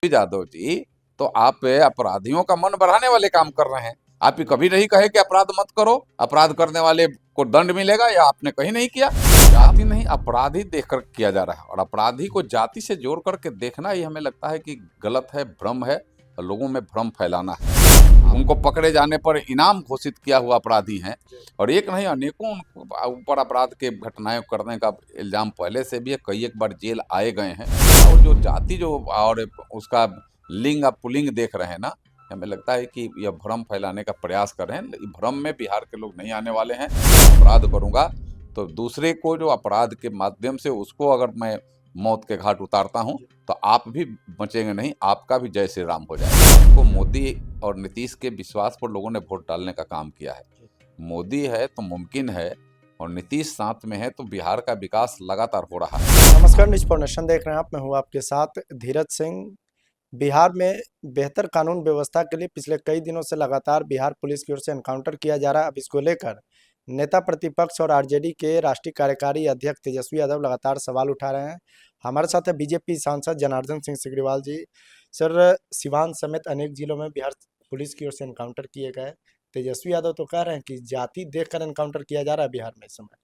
यादव जी, तो आप अपराधियों का मन बढ़ाने वाले काम कर रहे हैं। आप ये कभी नहीं कहे कि अपराध मत करो, अपराध करने वाले को दंड मिलेगा, या आपने कहीं नहीं किया। जाति नहीं, अपराधी देखकर किया जा रहा है, और अपराधी को जाति से जोड़ करके देखना ही हमें लगता है कि गलत है, भ्रम है, और लोगों में भ्रम फैलाना है। उनको पकड़े जाने पर इनाम घोषित किया हुआ अपराधी हैं, और एक नहीं अनेकों ऊपर अपराध के घटनाएं करने का इल्जाम पहले से भी है, कई एक बार जेल आए गए हैं। और जो जाति जो और उसका लिंग आप पुल्लिंग देख रहे हैं ना, हमें लगता है कि यह भ्रम फैलाने का प्रयास कर रहे हैं। भ्रम में बिहार के लोग नहीं आने वाले हैं। अपराध करूंगा तो दूसरे को जो अपराध के माध्यम से उसको अगर मैं मौत के घाट उतारता हूं, तो आप भी बचेंगे नहीं, आपका भी जय श्री राम हो जाएगा। तो मोदी और नीतीश के विश्वास पर लोगों ने वोट डालने का काम किया है। मोदी है तो मुमकिन है, और नीतीश साथ में है तो बिहार का विकास लगातार हो रहा है। नमस्कार, न्यूज फॉर नेशन देख रहे हैं आप। मैं हूं आपके साथ धीरज सिंह। बिहार में बेहतर कानून व्यवस्था के लिए पिछले कई दिनों से लगातार बिहार पुलिस की ओर से एनकाउंटर किया जा रहा है। अब इसको लेकर नेता प्रतिपक्ष और आरजेडी के राष्ट्रीय कार्यकारी अध्यक्ष तेजस्वी यादव लगातार सवाल उठा रहे हैं। हमारे साथ है बीजेपी सांसद जनार्दन सिंह सिग्रीवाल जी। सर, सिवान समेत अनेक जिलों में बिहार पुलिस की ओर से एनकाउंटर किए गए। तेजस्वी यादव तो कह रहे हैं कि जाति देखकर एनकाउंटर किया जा रहा है बिहार में इस समय।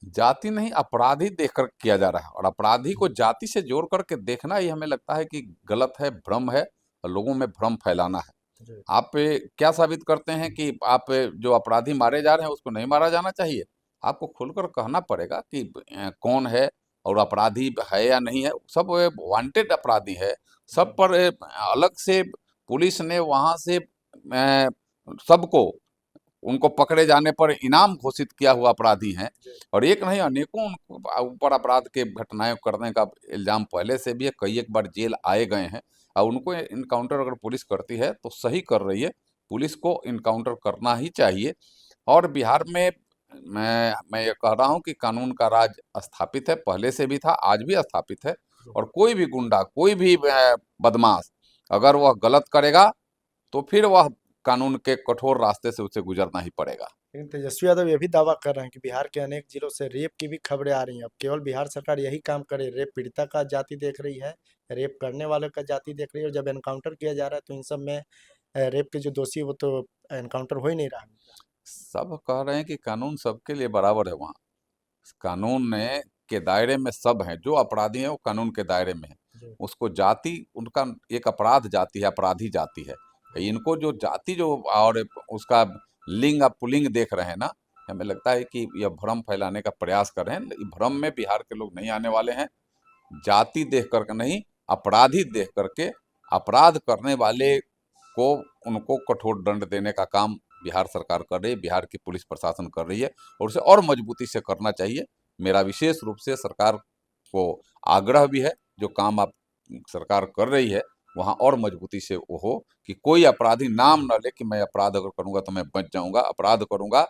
जाति नहीं, अपराधी देखकर किया जा रहा है, और अपराधी को जाति से जोड़ करके देखना ही हमें लगता है कि गलत है, भ्रम है, और लोगों में भ्रम फैलाना है। आप क्या साबित करते हैं कि आप जो अपराधी मारे जा रहे हैं उसको नहीं मारा जाना चाहिए? आपको खुलकर कहना पड़ेगा कि कौन है और अपराधी है या नहीं है। सब वांटेड अपराधी है, सब पर अलग से पुलिस ने वहां से सबको उनको पकड़े जाने पर इनाम घोषित किया हुआ अपराधी हैं, और एक नहीं अनेकों ऊपर अपराध के घटनाएं करने का इल्जाम पहले से भी है, कई एक बार जेल आए गए हैं। और उनको इनकाउंटर अगर पुलिस करती है तो सही कर रही है। पुलिस को इनकाउंटर करना ही चाहिए। और बिहार में मैं ये कह रहा हूं कि कानून का राज स्थापित है, पहले से भी था, आज भी स्थापित है। और कोई भी गुंडा, कोई भी बदमाश अगर वह गलत करेगा तो फिर वह कानून के कठोर रास्ते से उसे गुजरना ही पड़ेगा। लेकिन तेजस्वी यादव ये भी दावा कर रहे हैं कि बिहार के अनेक जिलों से रेप की भी खबरें आ रही हैं। अब केवल बिहार सरकार यही काम करे, रेप पीड़िता का जाति देख रही है, रेप करने वाले का जाति देख रही है, और जब एनकाउंटर किया जा रहा है तो इन सब में रेप के जो दोषी है वो तो एनकाउंटर हो ही नहीं रहा। सब कह रहे हैं कि कानून सबके लिए बराबर है। वहाँ कानून के दायरे में सब हैं, जो अपराधी हैं वो कानून के दायरे में है। उसको जाति, उनका एक अपराध जाति है, अपराधी जाति है। इनको जो जाति जो और उसका लिंग आप पुल्लिंग देख रहे हैं ना, हमें लगता है कि यह भ्रम फैलाने का प्रयास कर रहे हैं। भ्रम में बिहार के लोग नहीं आने वाले हैं। जाति देख करके नहीं, अपराधी देख करके अपराध करने वाले को उनको कठोर दंड देने का काम बिहार सरकार कर रही है, बिहार की पुलिस प्रशासन कर रही है, और उसे और मजबूती से करना चाहिए। मेरा विशेष रूप से सरकार को आग्रह भी है, जो काम आप सरकार कर रही है वहाँ और मजबूती से वो हो, कि कोई अपराधी नाम न ले कि मैं अपराध अगर करूंगा तो मैं बच जाऊंगा। अपराध करूंगा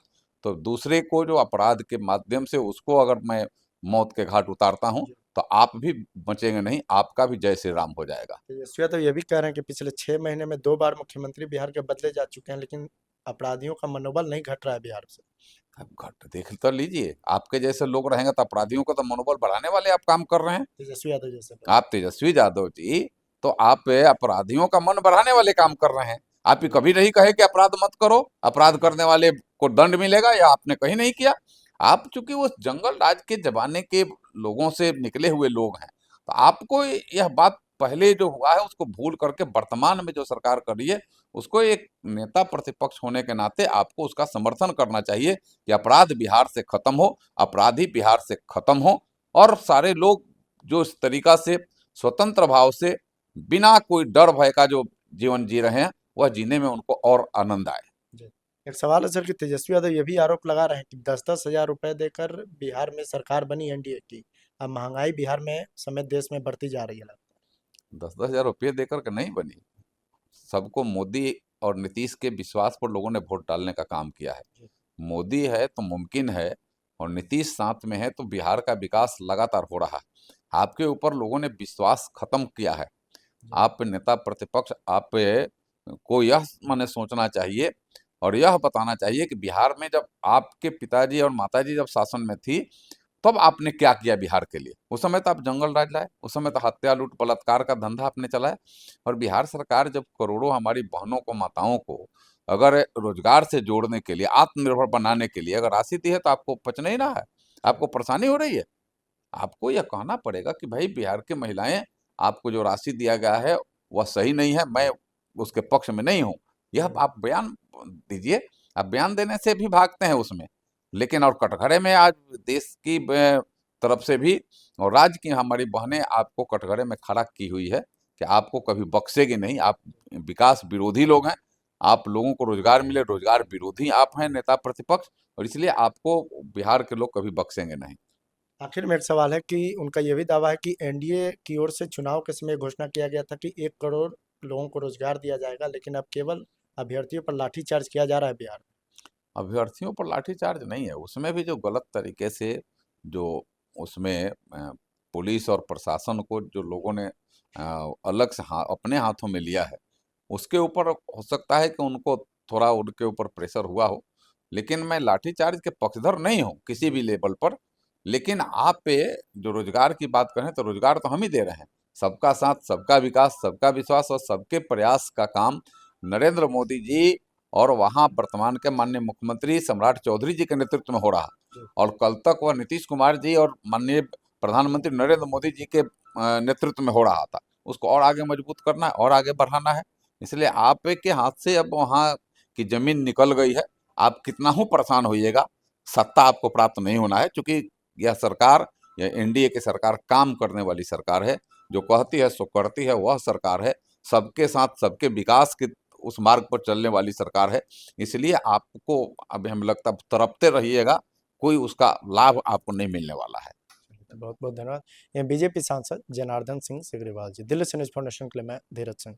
तो दूसरे को जो अपराध के माध्यम से उसको अगर मैं मौत के घाट उतारता हूँ, तो आप भी बचेंगे नहीं, आपका भी जय श्री राम हो जाएगा। तेजस्वी यादव ये भी कह रहे हैं कि पिछले 6 महीने में 2 बार मुख्यमंत्री बिहार के बदले जा चुके हैं, लेकिन अपराधियों का मनोबल नहीं घट रहा है बिहार से। अब घट देख तो लीजिए, आपके जैसे लोग रहेंगे तो अपराधियों का तो मनोबल बढ़ाने वाले आप काम कर रहे हैं। तेजस्वी यादव जैसे आप तेजस्वी यादव जी, तो आप अपराधियों का मन बढ़ाने वाले काम कर रहे हैं। आप ये कभी नहीं कहे कि अपराध मत करो, अपराध करने वाले को दंड मिलेगा, या आपने कहीं नहीं किया। आप चूंकि उस जंगल राज के जमाने के लोगों से निकले हुए लोग हैं, तो आपको यह बात पहले जो हुआ है उसको भूल करके वर्तमान में जो सरकार कर रही है उसको एक नेता प्रतिपक्ष होने के नाते आपको उसका समर्थन करना चाहिए कि अपराध बिहार से खत्म हो, अपराधी बिहार से खत्म हो, और सारे लोग जो इस तरीका से स्वतंत्र भाव से बिना कोई डर भय का जो जीवन जी रहे हैं, वह जीने में उनको और आनंद आए। जी। एक सवाल है सर कि तेजस्वी यादव ये भी आरोप लगा रहे हैं कि 10-10 हजार रुपए देकर बिहार में सरकार बनी एनडीए की। अब महंगाई बिहार में समेत देश में बढ़ती जा रही है लगता 10-10 हजार रुपये देकर के नहीं बनी। सबको मोदी और नीतीश के विश्वास पर लोगों ने वोट डालने का काम किया है। है। मोदी है तो मुमकिन है, और नीतीश साथ में है तो बिहार का विकास लगातार हो रहा है। आपके ऊपर लोगों ने विश्वास खत्म किया है। आप नेता प्रतिपक्ष, आप को यह माने सोचना चाहिए और यह बताना चाहिए कि बिहार में जब आपके पिताजी और माताजी जब शासन में थी, तब आपने क्या किया बिहार के लिए? उस समय तो आप जंगल राज लाए, उस समय तो हत्या, लूट, बलात्कार का धंधा आपने चलाया। और बिहार सरकार जब करोड़ों हमारी बहनों को, माताओं को अगर रोजगार से जोड़ने के लिए, आत्मनिर्भर बनाने के लिए अगर राशि दी है, तो आपको पच नहीं रहा है, आपको परेशानी हो रही है। आपको यह कहना पड़ेगा कि भाई बिहार की महिलाएं, आपको जो राशि दिया गया है वह सही नहीं है, मैं उसके पक्ष में नहीं हूँ। यह आप बयान दीजिए। आप बयान देने से भी भागते हैं उसमें, लेकिन और कटघरे में आज देश की तरफ से भी और राज्य की हमारी बहनें आपको कटघरे में खड़ा की हुई है कि आपको कभी बख्शेगी नहीं। आप विकास विरोधी लोग हैं, आप लोगों को रोजगार मिले, रोजगार विरोधी आप हैं नेता प्रतिपक्ष, और इसलिए आपको बिहार के लोग कभी बख्शेंगे नहीं। आखिर में एक सवाल है कि उनका ये भी दावा है कि एनडीए की ओर से चुनाव के समय घोषणा किया गया था कि 1 करोड़ लोगों को रोजगार दिया जाएगा, लेकिन अब केवल अभ्यर्थियों पर लाठीचार्ज किया जा रहा है बिहार अभ्यर्थियों पर लाठीचार्ज नहीं है, उसमें भी जो गलत तरीके से जो उसमें पुलिस और प्रशासन को जो लोगों ने अलग से अपने हाथों में लिया है, उसके ऊपर हो सकता है कि उनको थोड़ा उनके ऊपर प्रेशर हुआ हो। लेकिन मैं लाठीचार्ज के पक्षधर नहीं हूँ किसी भी लेवल पर। लेकिन आप पे जो रोजगार की बात करें तो रोजगार तो हम ही दे रहे हैं। सबका साथ, सबका विकास, सबका विश्वास और सबके प्रयास का काम नरेंद्र मोदी जी और वहाँ वर्तमान के माननीय मुख्यमंत्री सम्राट चौधरी जी के नेतृत्व में हो रहा है। जी। और कल तक वह नीतीश कुमार जी और माननीय प्रधानमंत्री नरेंद्र मोदी जी के नेतृत्व में हो रहा था। उसको और आगे मजबूत करना है और आगे बढ़ाना है। इसलिए आप के हाथ से अब वहाँ की जमीन निकल गई है। आप कितना ही परेशान होइएगा, सत्ता आपको प्राप्त नहीं होना है, क्योंकि यह सरकार, यह एनडीए की सरकार काम करने वाली सरकार है। जो कहती है सो करती है, वह सरकार है। सबके साथ, सबके विकास के उस मार्ग पर चलने वाली सरकार है। इसलिए आपको अब हमें लगता है तड़पते रहिएगा, कोई उसका लाभ आपको नहीं मिलने वाला है। बहुत बहुत धन्यवाद। ये बीजेपी सांसद जनार्दन सिंह सिग्रीवाल जी। दिल्ली से न्यूज फाउंडेशन के लिए मैं धीरज सिंह।